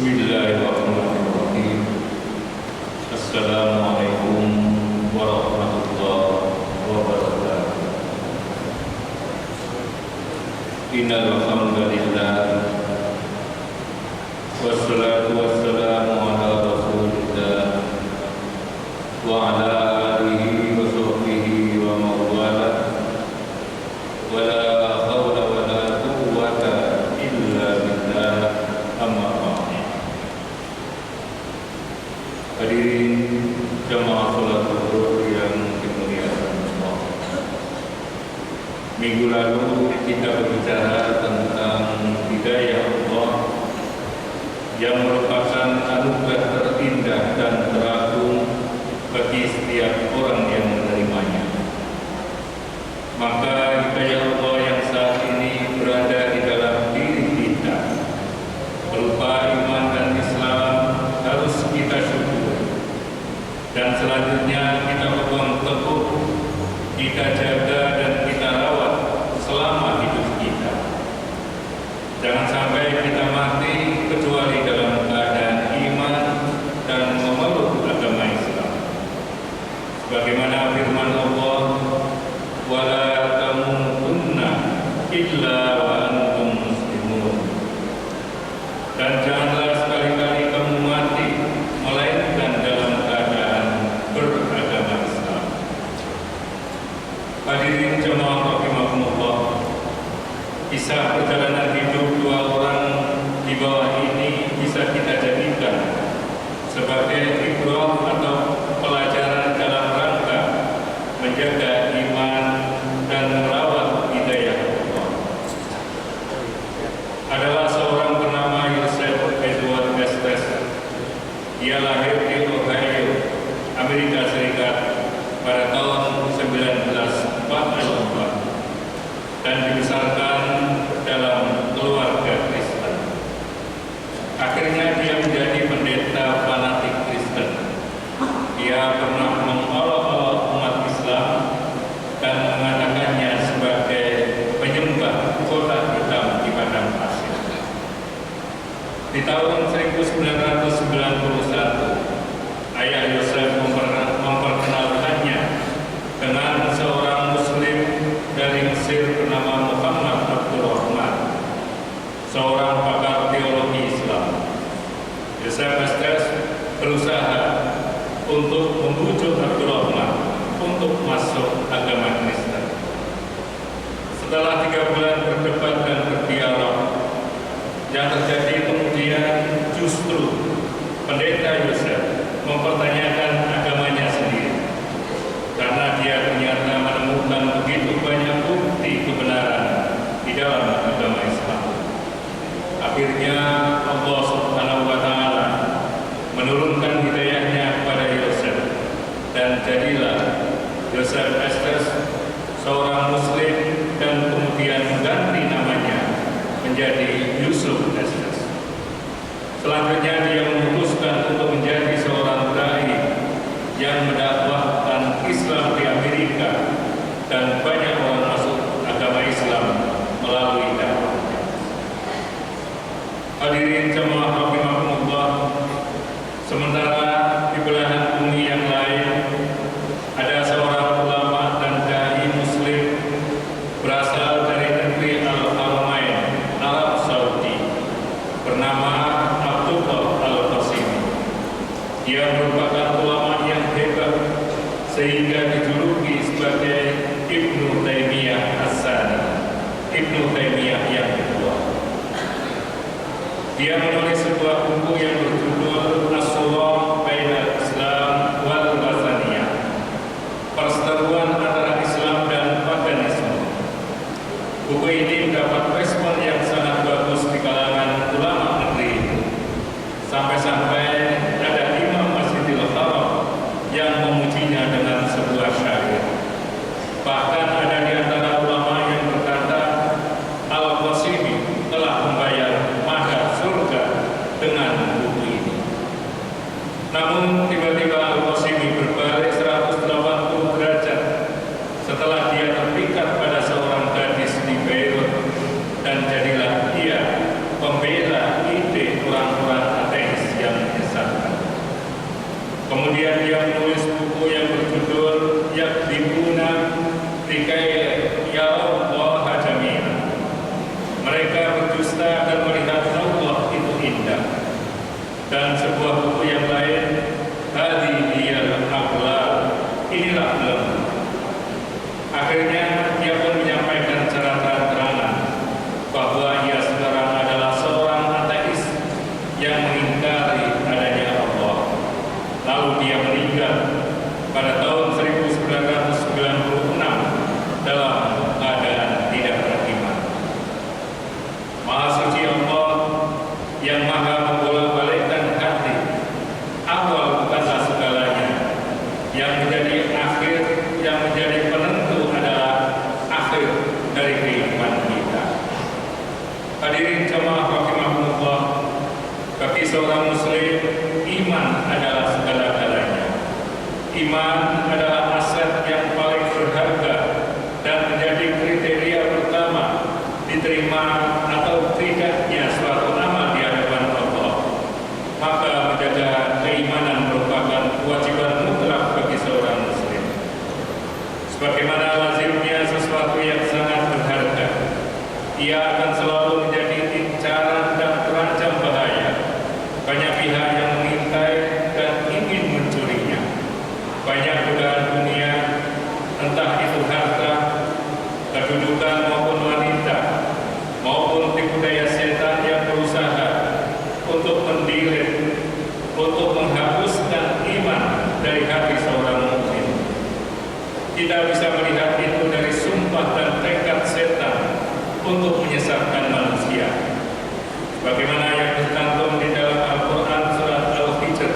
Bismillahirrahmanirrahim. Assalamualaikum warahmatullahi wabarakatuh. Innal hamdalillah wassalatu wassalamu ala rasulillah wa ala alihi wa sahbihi wa mawala wa la hawla wa la quwwata illa billah amma ba'd. Hadirin jamaah salat zuhur yang dimuliakan Allah. Minggu lalu kita berbicara tentang hidayah Allah yang merupakan anugerah terindah dan teragung bagi setiap orang yang menerimanya. Maka hidayah Allah yang saat ini berada di dalam diri kita berupa iman dan Islam harus kita syukur, dan selanjutnya kita pegang teguh, kita jaga dan kita rawat selama hidup kita. Jangan sampai kita mati kecuali dalam keadaan iman dan memeluk agama Islam. Sebagaimana firman Allah, wala tamutunna illa wa antum muslimun. Dan janganlah sekali-kali kamu mati melainkan dalam keadaan beragama Islam. Hadirin jemaah rahimakumullah, kisah perjalanan hidup dua orang di bawah ini bisa kita jadikan sebagai ibrah atau pelajaran dalam rangka menjaga iman dan merawat hidayah Allah. Adalah seorang bernama Yosef Edward Estes. Dia lahir di Ohio, Amerika Serikat pada tahun 1944 dan dibesarkan dalam keluarga Kristen. Akhirnya dia menjadi pendeta fanatik Kristen. Dia pernah mengolok-olok umat Islam dan mengatakannya sebagai penyembah kotak hitam di padang pasir. Di tahun 1991, ayah Yosef memperkenalkannya dengan seorang Muslim dari Mesir bernama Muhammad Abdul Rahman, seorang pakar teologi Islam. Yosef Estes berusaha untuk membujuk Abdul Rahman untuk masuk agama Kristen. Setelah 3 bulan berdebat dan berdialog, yang terjadi kemudian justru pendeta Yosef mempertanyakan agamanya sendiri, karena dia ternyata menemukan begitu banyak bukti kebenaran di dalam agama Islam. Akhirnya Allah Subhanahu wa Ta'ala menurunkan hidayahnya kepada Yosef, dan jadilah Yosef Estes seorang Muslim dan kemudian mengganti namanya menjadi Yusuf Estes. Selanjutnya dia memutuskan untuk menjadi seorang dai yang mendakwahkan Islam di Amerika, dan banyak orang masuk agama Islam melalui dakwahnya. Hadirin jemaah rahimakumullah, sementara di belahan bumi yang lain ada seorang ulama dan dai Muslim berasal dari negeri Al-Haramain, Arab Saudi, bernama Abdullah Al-Qasimi. Dia merupakan ulama yang hebat sehingga dijuluki sebagai Ibnu Taimiyah As-Sani, Ibnu Taimiyah yang kedua. Dia menulis sebuah buku yang berjudul As-Sulam Bainal Islam wal Wasaniyah, perseteruan antara Islam dan paganisme. Buku ini mendapat respon yang sangat bagus di kalangan ulama negeri itu, sampai-sampai ada Imam Masjidil Haram yang memujinya dengan sebuah syair. Bahkan ada di antara ulama yang berkata, Al-Qasimi telah membayar mahar surga dengan buku ini. Kemudian dia menulis buku yang berjudul Yakdibuna Likai Yarallaha Jami'an. Mereka berdusta dan melihat Allah itu indah. Dan sebuah buku yang lain, Hadhiyal Aqlal, inilah belenggu. Akhirnya dia pun menyampaikan secara terang-terangan bahwa ia sekarang adalah seorang ateis yang mengingkari adanya Allah. Lalu dia meninggal pada tahun 1996 dalam keadaan tidak beriman. Maha suci Allah yang maha membolak-balikkan hati. Awal bukanlah segalanya. Yang menjadi akhir, yang menjadi penentu adalah akhir dari kehidupan kita. Hadirin jemaah rahimakumullah, bagi seorang muslim, iman adalah segala-galanya. Iman adalah aset yang paling berharga dan menjadi kriteria pertama diterima atau tidaknya suatu amal di hadapan Allah. Maka menjaga keimanan merupakan kewajiban mutlak bagi seorang muslim. Sebagaimana lazimnya sesuatu yang sangat berharga, ia akan selalu menjadi incaran dan terancam bahaya. Banyak pihak yang mengintai dan ingin mencurinya. Banyak godaan dunia, entah itu harta, kedudukan maupun wanita, maupun tipu daya setan yang berusaha untuk mendilit, untuk menghapuskan iman dari hati seorang mukmin. Kita bisa melihat itu dari sumpah dan tekad setan untuk menyesatkan manusia. Bagaimana yang tercantum di dalam Al-Quran surat Al-Hijr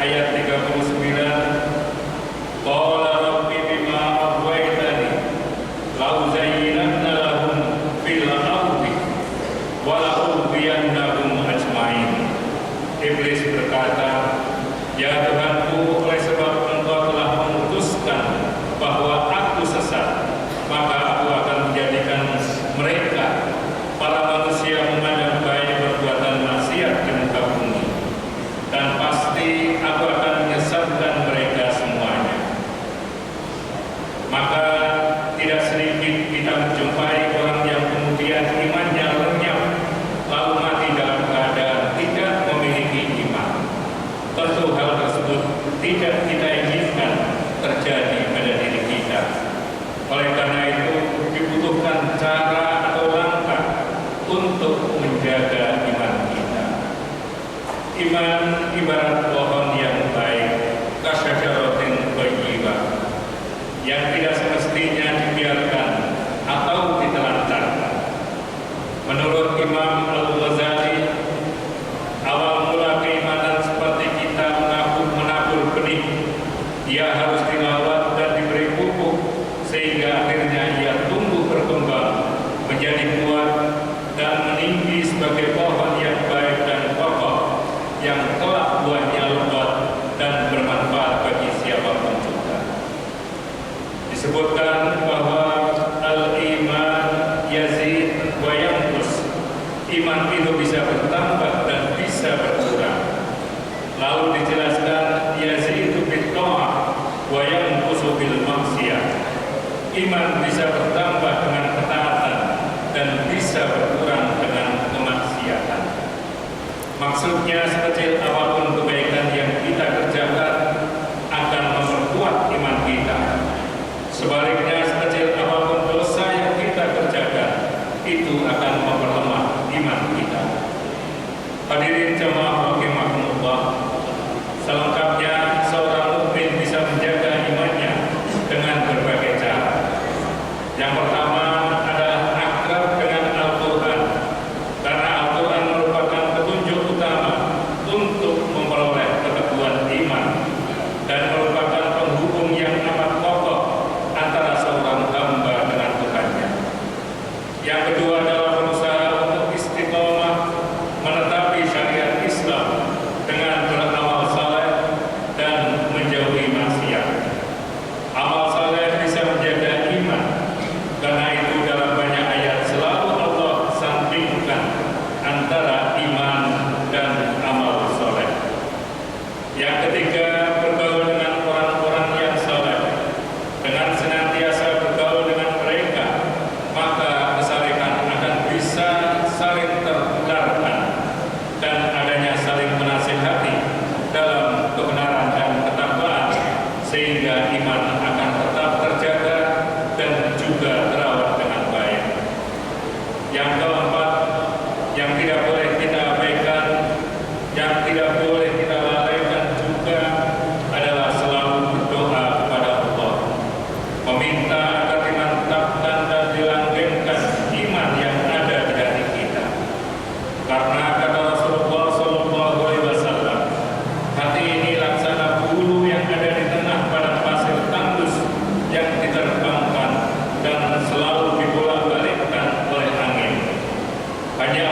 ayat 39, Qala rabbi bima aghwaytani la'uzayyinanna lahum fil ardi wa la'udhiyannahum ajma'in. Iblis berkata, ya Tuhanku, oleh sebab Engkau telah memutuskan bahwa aku sesat, maka aku akan menjadikan mereka, para manusia, memandang baik perbuatan maksiat di muka bumi, dan pasti aku akan menyesatkan mereka semuanya. Maka tidak sedikit kita menjumpai orang yang kemudian imannya lenyap, lalu mati dalam keadaan tidak memiliki iman. Tentu hal tersebut tidak kita inginkan terjadi pada diri kita. Oleh karena itu dibutuhkan cara atau langkah untuk menjaga iman kita. Iman ibarat pohon yang baik, kasyajaratin thayyibah, yang tidak semestinya dibiarkan atau ditelantarkan. Menurut Imam Al-Ghazali, awal mula keimanan seperti kita menabur benih. Ia harus dirawat dan diberi pupuk sehingga akhirnya ia tumbuh berkembang menjadi kuat dan meninggi sebagai pohon yang baik dan kokoh, yang kelak buahnya lebat dan bermanfaat bagi siapapun juga. Disebutkan bahwa al-iman yazid wa yanqus, iman itu bisa bertambah dan bisa berkurang. Lalu dijelaskan yazidu bit ta'ah wa yanqusu bil maksiyah. Iman bisa bertambah dengan ketaatan dan bisa berkurang dengan kemaksiatan. Maksudnya sekecil apapun kebaikan yang kita kerjakan akan memperkuat iman kita. Sebaliknya sekecil apapun dosa yang kita kerjakan itu akan memperlemah iman kita. Hadirin jemaah rahimakumullah, selengkapnya seorang mukmin bisa menjaga imannya dengan berbagai cara. Yang pertama adalah akrab dengan Al-Quran, karena Al-Quran merupakan petunjuk utama untuk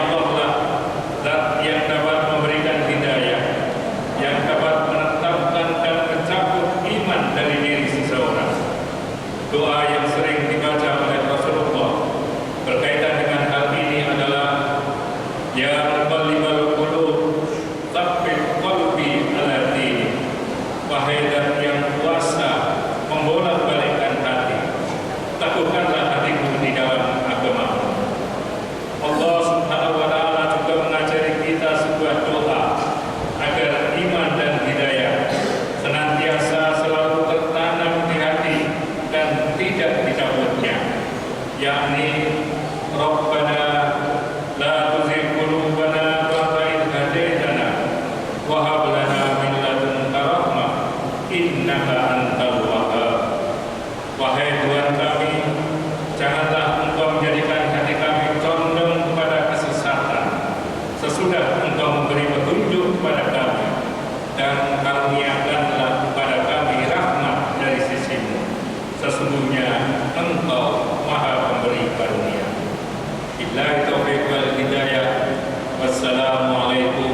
Allah lah zat yang dapat memberikan hidayah, yang dapat menetapkan dan mencabut iman dari diri seseorang. Doa yang sering dibaca oleh Rasulullah berkaitan dengan hal ini adalah Ya muqallibal qulub tsabbit qalbi ala dinik. Wahai zat yang kuasa membolak-balikkan hati, teguhkanlah hatiku di dalam agama. Allah Subhanahu wa taala juga mengajari kita sebuah doa agar iman dan hidayah senantiasa selalu tertanam di hati dan tidak dicabutnya, yakni Rabbana la tuzigh qulubana ba'da idh hadaitana wa hab lana min ladunka rahmah innaka antal wahhab. Wahai Tuhan kami, janganlah Engkau menjadikan hati kami condong kepada kesesatan sesudah Engkau memberi petunjuk kepada kami, dan karuniakanlah kepada kami rahmat dari sisi-Mu. Sesungguhnya Engkau Maha Pemberi karunia. Billahi taufiq wal hidayah. Wassalamualaikum